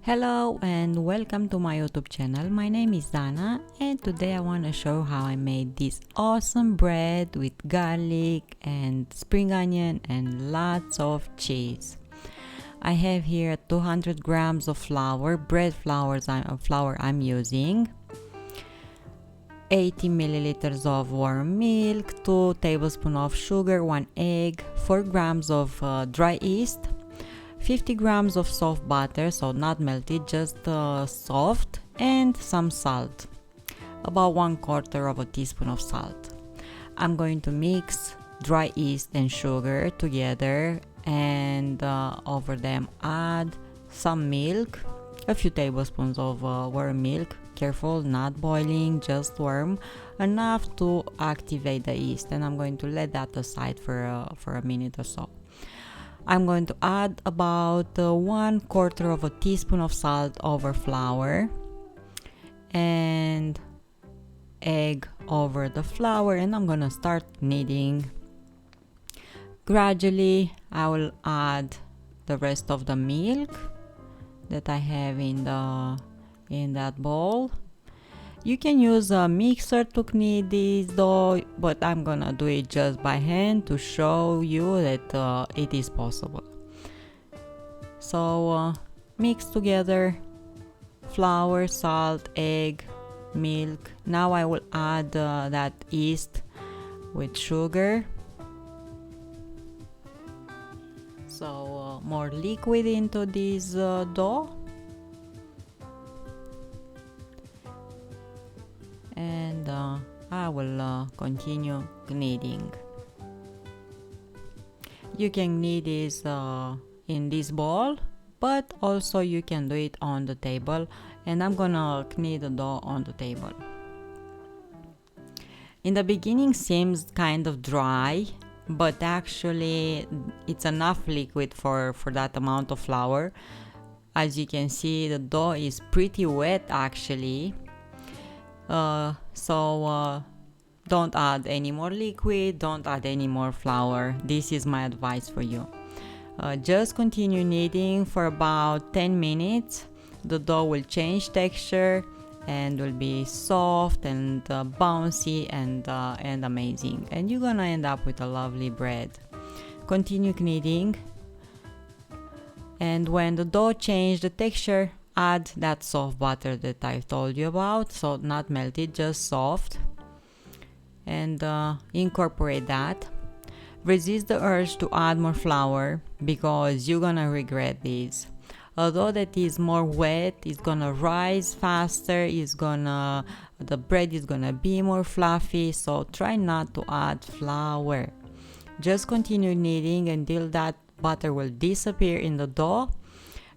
Hello and welcome to my YouTube channel. My name is Dana and today I want to show how I made this awesome bread with garlic and spring onion and lots of cheese. I have here 200 grams of flour, flour I'm using, 80 milliliters of warm milk, 2 tablespoons of sugar, 1 egg, 4 grams of dry yeast, 50 grams of soft butter, so not melted, just soft, and some salt, about 1/4 of a teaspoon of salt. I'm going to mix dry yeast and sugar together and over them add some milk, a few tablespoons of warm milk, careful, not boiling, just warm, enough to activate the yeast, and I'm going to let that aside for a minute or so. I'm going to add about 1/4 of a teaspoon of salt over flour and egg over the flour, and I'm gonna start kneading. Gradually I will add the rest of the milk that I have in that bowl. You can use a mixer to knead this dough, but I'm gonna do it just by hand to show you that it is possible. So mix together flour, salt, egg, milk. Now I will add that yeast with sugar, so more liquid into this dough. And I will continue kneading. You can knead this in this bowl, but also you can do it on the table, and I'm gonna knead the dough on the table. In the beginning seems kind of dry, but actually it's enough liquid for that amount of flour. As you can see, the dough is pretty wet actually. So don't add any more liquid, don't add any more flour. This is my advice for you. Just continue kneading for about 10 minutes. The dough will change texture and will be soft and bouncy and amazing, and you're gonna end up with a lovely bread. Continue kneading, and when the dough changes the texture, add that soft butter that I told you about, so not melted, just soft, and incorporate that. Resist the urge to add more flour because you're gonna regret this. Although that is more wet, it's gonna rise faster, the bread is gonna be more fluffy, so try not to add flour. Just continue kneading until that butter will disappear in the dough.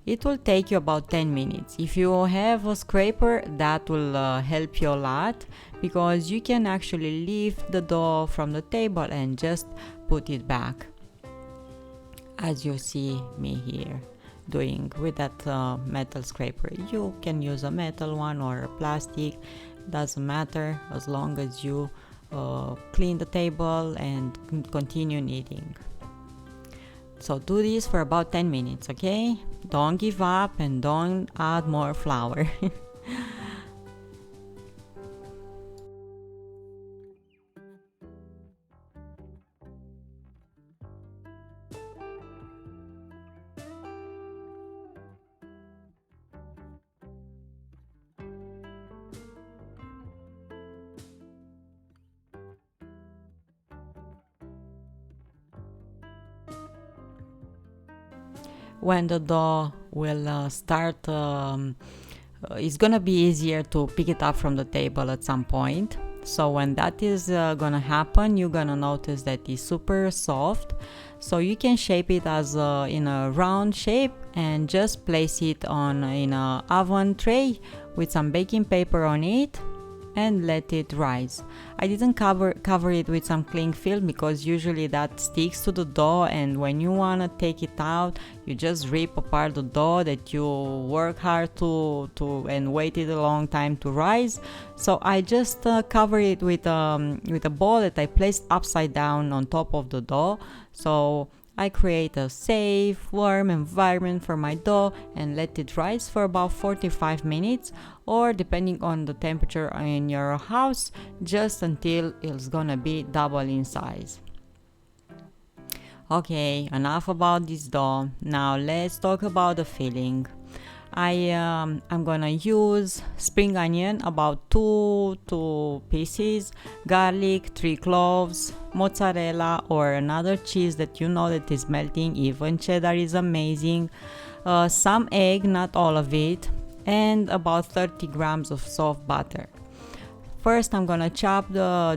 It will take you about 10 minutes. If you have a scraper, that will help you a lot, because you can actually lift the dough from the table and just put it back, as you see me here doing with that metal scraper. You can use a metal one or a plastic, doesn't matter, as long as you clean the table and continue kneading. So do this for about 10 minutes, okay? Don't give up and don't add more flour. When the dough will start, it's gonna be easier to pick it up from the table at some point. So when that is gonna happen, you're gonna notice that it's super soft. So you can shape it as in a round shape and just place it in a oven tray with some baking paper on it and let it rise. I didn't cover it with some cling film because usually that sticks to the dough, and when you want to take it out, you just rip apart the dough that you work hard to and waited a long time to rise. So I just cover it with a ball that I placed upside down on top of the dough. So I create a safe, warm environment for my dough and let it rise for about 45 minutes, or depending on the temperature in your house, just until it's gonna be double in size. Okay, enough about this dough. Now let's talk about the filling. I'm gonna use spring onion, about two pieces, garlic, 3 cloves, mozzarella or another cheese that you know that is melting, even cheddar is amazing, some egg, not all of it, and about 30 grams of soft butter. First I'm gonna chop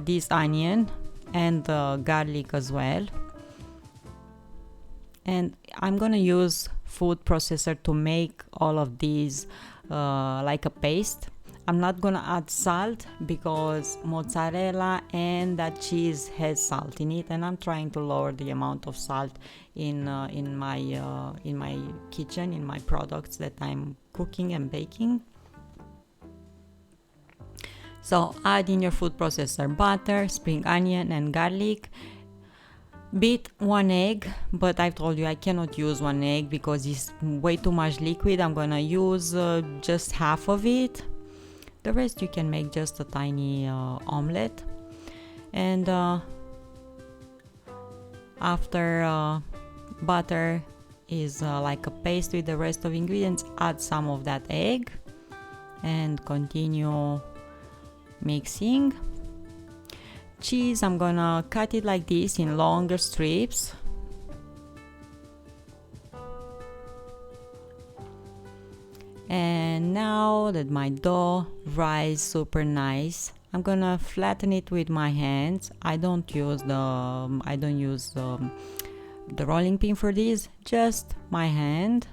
this onion and the garlic as well, and I'm gonna use food processor to make all of these like a paste. I'm not gonna add salt because mozzarella and that cheese has salt in it, and I'm trying to lower the amount of salt in my kitchen, in my products that I'm cooking and baking. So add in your food processor butter, spring onion and garlic. Beat 1 egg, but I've told you I cannot use 1 egg because it's way too much liquid. I'm gonna use just half of it. The rest you can make just a tiny omelette. And after butter is like a paste with the rest of ingredients, add some of that egg and continue mixing. Cheese, I'm gonna cut it like this in longer strips. And now that my dough rise super nice, I'm gonna flatten it with my hands. I don't use the rolling pin for this, just my hand.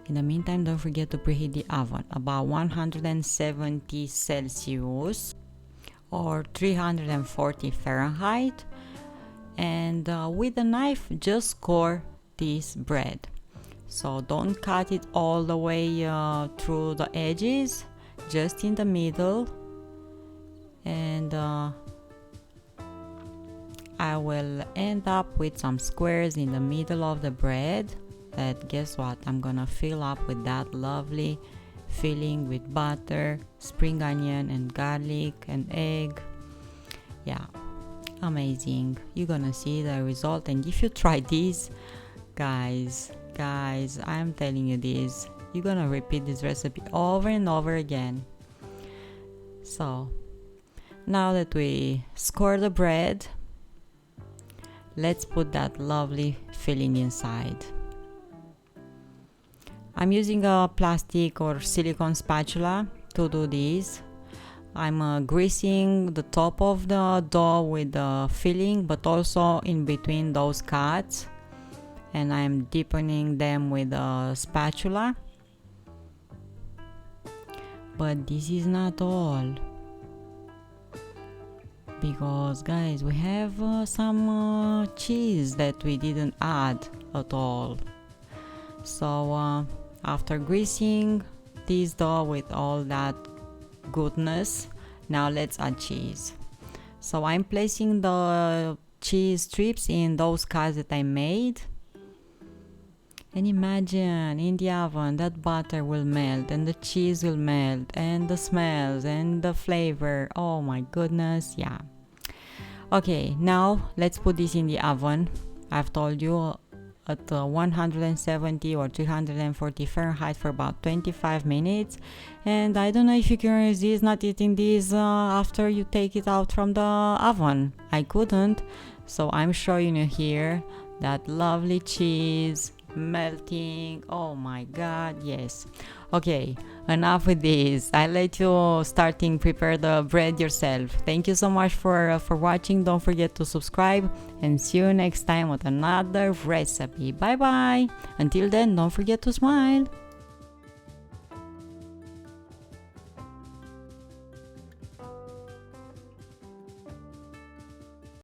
In the meantime, don't forget to preheat the oven about 170 Celsius or 340 Fahrenheit, and with a knife just core this bread. So don't cut it all the way through the edges, just in the middle. And I will end up with some squares in the middle of the bread that, guess what, I'm gonna fill up with that lovely filling with butter, spring onion and garlic and egg. Yeah, amazing. You're gonna see the result, and if you try this, guys, I'm telling you this, you're gonna repeat this recipe over and over again. So now that we score the bread, let's put that lovely filling inside. I'm using a plastic or silicone spatula to do this. I'm greasing the top of the dough with the filling, but also in between those cuts, and I'm deepening them with a spatula. But this is not all, because guys, we have some cheese that we didn't add at all. So after greasing this dough with all that goodness, now let's add cheese. So I'm placing the cheese strips in those cuts that I made, and imagine in the oven that butter will melt and the cheese will melt and the smells and the flavor, oh my goodness. Yeah, okay, now let's put this in the oven. I've told you at 170 or 340 Fahrenheit for about 25 minutes. And I don't know if you can resist not eating this after you take it out from the oven. I couldn't, so I'm showing you here that lovely cheese melting. Oh my god, yes. Okay, enough with this. I let you starting prepare the bread yourself. Thank you so much for watching. Don't forget to subscribe, and see you next time with another recipe. Bye bye. Until then, don't forget to smile.